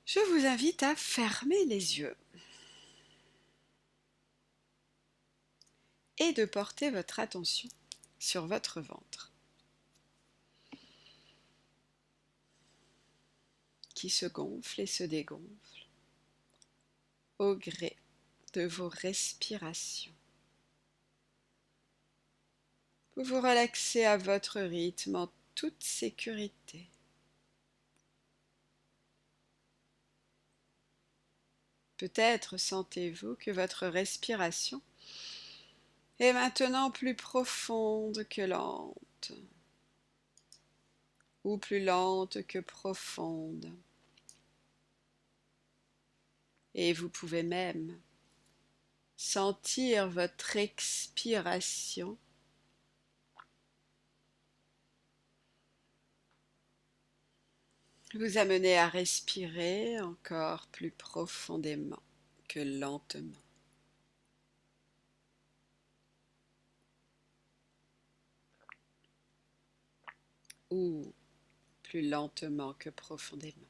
Je vous invite à fermer les yeux et de porter votre attention sur votre ventre qui se gonfle et se dégonfle au gré de vos respirations. Vous vous relaxez à votre rythme en toute sécurité. Peut-être sentez-vous que votre respiration est maintenant plus profonde que lente, ou plus lente que profonde. Et vous pouvez même sentir votre expiration vous amener à respirer encore plus profondément que lentement. Ou plus lentement que profondément.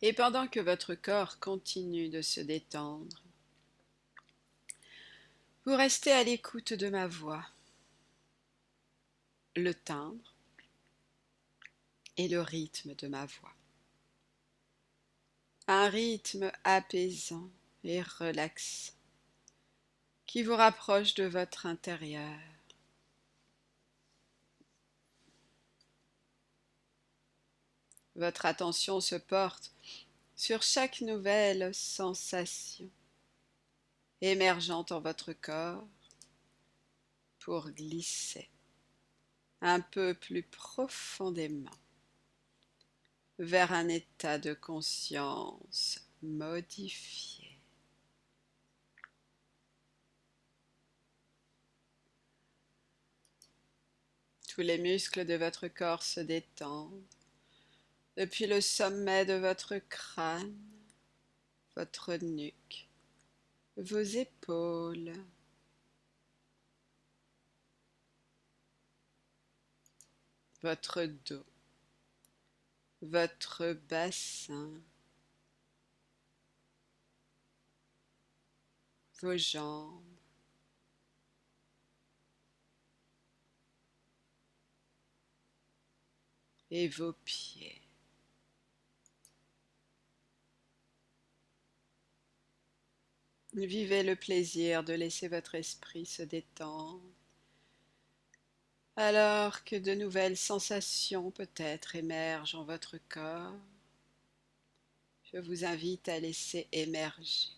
Et pendant que votre corps continue de se détendre, vous restez à l'écoute de ma voix, le timbre et le rythme de ma voix. Un rythme apaisant et relaxant qui vous rapproche de votre intérieur. Votre attention se porte sur chaque nouvelle sensation émergeant en votre corps pour glisser un peu plus profondément vers un état de conscience modifié. Tous les muscles de votre corps se détendent depuis le sommet de votre crâne, votre nuque, vos épaules, votre dos, votre bassin, vos jambes, et vos pieds. Vivez le plaisir de laisser votre esprit se détendre alors que de nouvelles sensations peut-être émergent en votre corps. Je vous invite à laisser émerger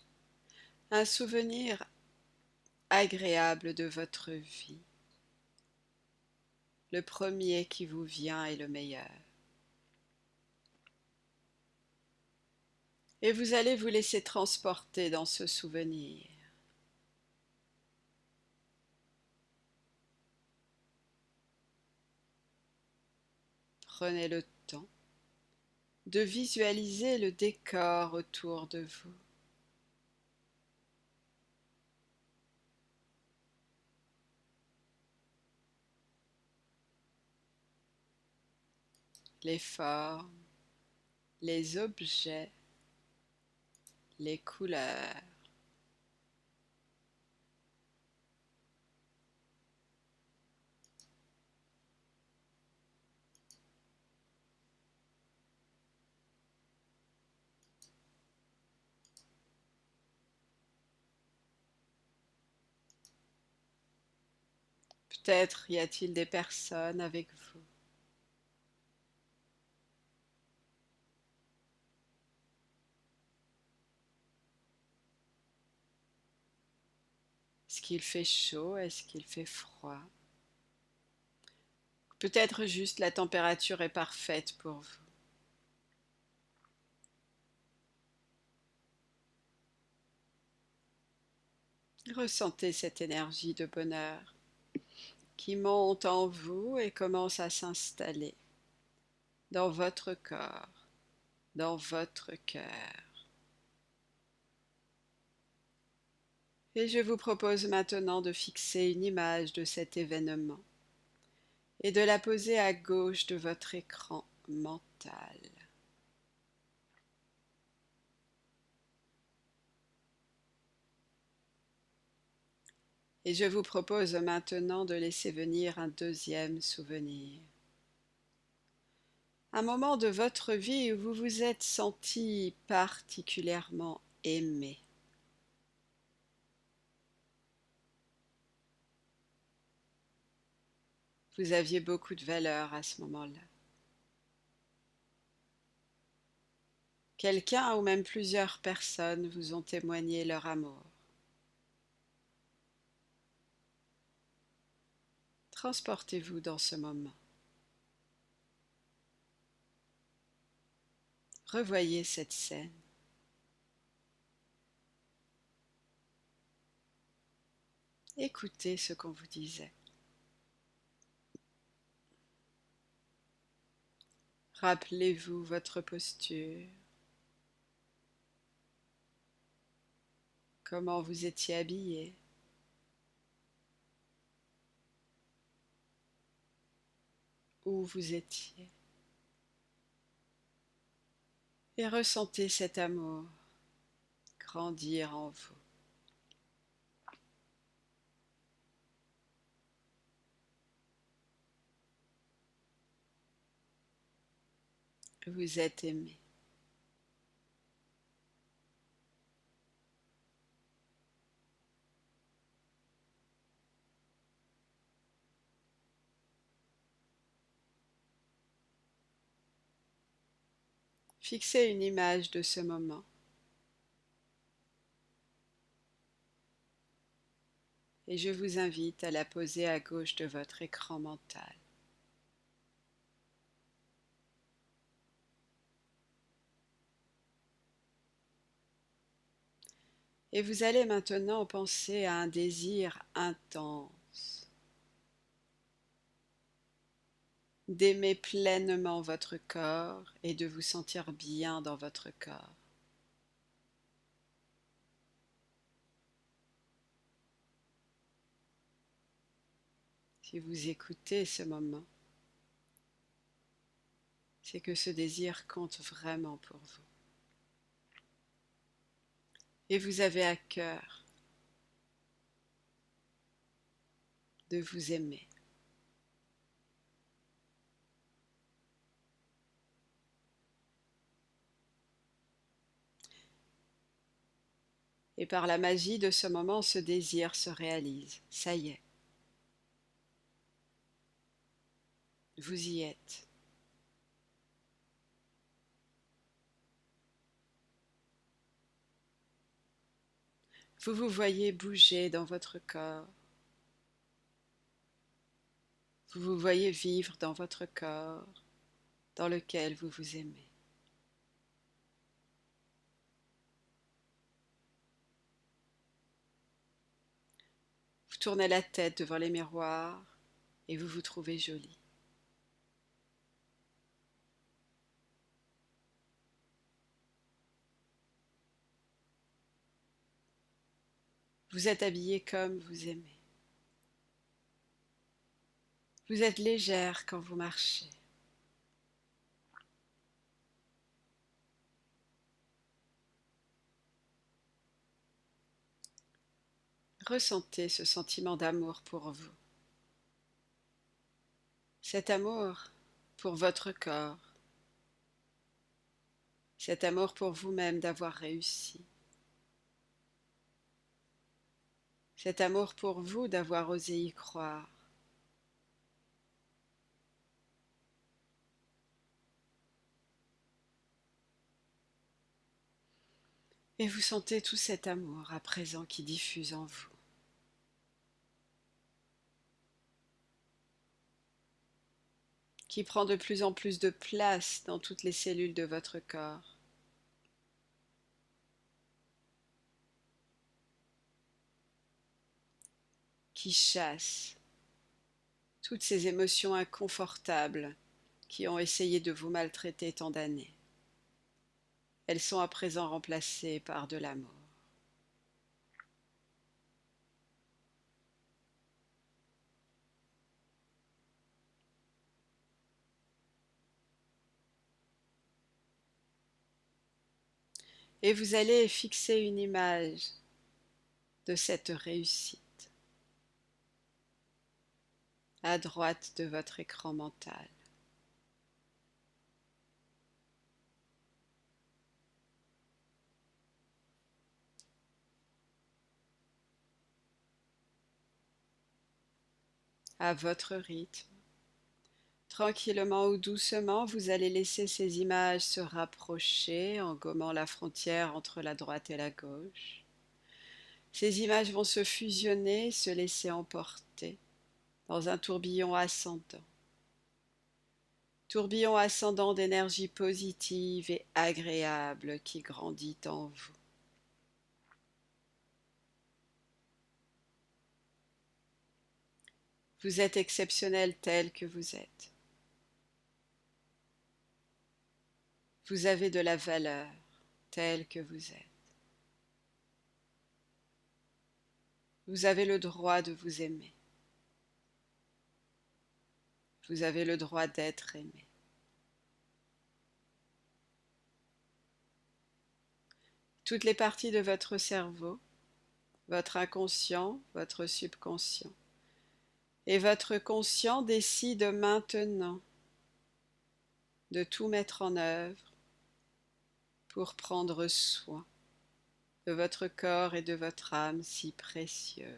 un souvenir agréable de votre vie. Le premier qui vous vient est le meilleur. Et vous allez vous laisser transporter dans ce souvenir. Prenez le temps de visualiser le décor autour de vous. Les formes, les objets, les couleurs. Peut-être y a-t-il des personnes avec vous. Est-ce qu'il fait chaud? Est-ce qu'il fait froid? Peut-être juste la température est parfaite pour vous. Ressentez cette énergie de bonheur qui monte en vous et commence à s'installer dans votre corps, dans votre cœur. Et je vous propose maintenant de fixer une image de cet événement et de la poser à gauche de votre écran mental. Et je vous propose maintenant de laisser venir un deuxième souvenir. Un moment de votre vie où vous vous êtes senti particulièrement aimé. Vous aviez beaucoup de valeur à ce moment-là. Quelqu'un ou même plusieurs personnes vous ont témoigné leur amour. Transportez-vous dans ce moment. Revoyez cette scène. Écoutez ce qu'on vous disait. Rappelez-vous votre posture, comment vous étiez habillé, où vous étiez, et ressentez cet amour grandir en vous. Vous êtes aimé. Fixez une image de ce moment. Et je vous invite à la poser à gauche de votre écran mental. Et vous allez maintenant penser à un désir intense d'aimer pleinement votre corps et de vous sentir bien dans votre corps. Si vous écoutez ce moment, c'est que ce désir compte vraiment pour vous. Et vous avez à cœur de vous aimer. Et par la magie de ce moment, ce désir se réalise. Ça y est, vous y êtes. Vous vous voyez bouger dans votre corps. Vous vous voyez vivre dans votre corps dans lequel vous vous aimez. Vous tournez la tête devant les miroirs et vous vous trouvez jolie. Vous êtes habillée comme vous aimez. Vous êtes légère quand vous marchez. Ressentez ce sentiment d'amour pour vous. Cet amour pour votre corps. Cet amour pour vous-même d'avoir réussi. Cet amour pour vous d'avoir osé y croire. Et vous sentez tout cet amour à présent qui diffuse en vous. Qui prend de plus en plus de place dans toutes les cellules de votre corps. Qui chasse toutes ces émotions inconfortables qui ont essayé de vous maltraiter tant d'années. Elles sont à présent remplacées par de l'amour. Et vous allez fixer une image de cette réussite à droite de votre écran mental. À votre rythme. Tranquillement ou doucement, vous allez laisser ces images se rapprocher en gommant la frontière entre la droite et la gauche. Ces images vont se fusionner, se laisser emporter dans un tourbillon ascendant. Tourbillon ascendant d'énergie positive et agréable qui grandit en vous. Vous êtes exceptionnel tel que vous êtes. Vous avez de la valeur tel que vous êtes. Vous avez le droit de vous aimer. Vous avez le droit d'être aimé. Toutes les parties de votre cerveau, votre inconscient, votre subconscient et votre conscient décident maintenant de tout mettre en œuvre pour prendre soin de votre corps et de votre âme si précieuse.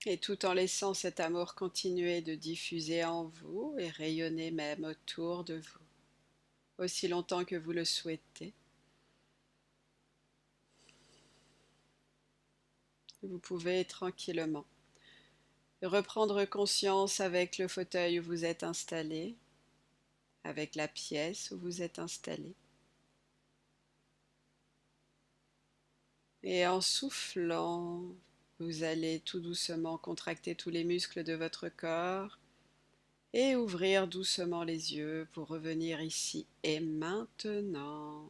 Et tout en laissant cet amour continuer de diffuser en vous et rayonner même autour de vous, aussi longtemps que vous le souhaitez. Vous pouvez tranquillement reprendre conscience avec le fauteuil où vous êtes installé, avec la pièce où vous êtes installé. Et en soufflant, vous allez tout doucement contracter tous les muscles de votre corps et ouvrir doucement les yeux pour revenir ici et maintenant,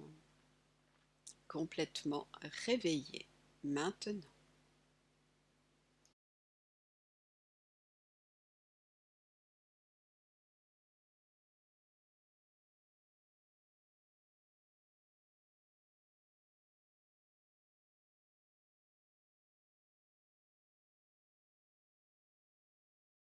complètement réveillé, maintenant.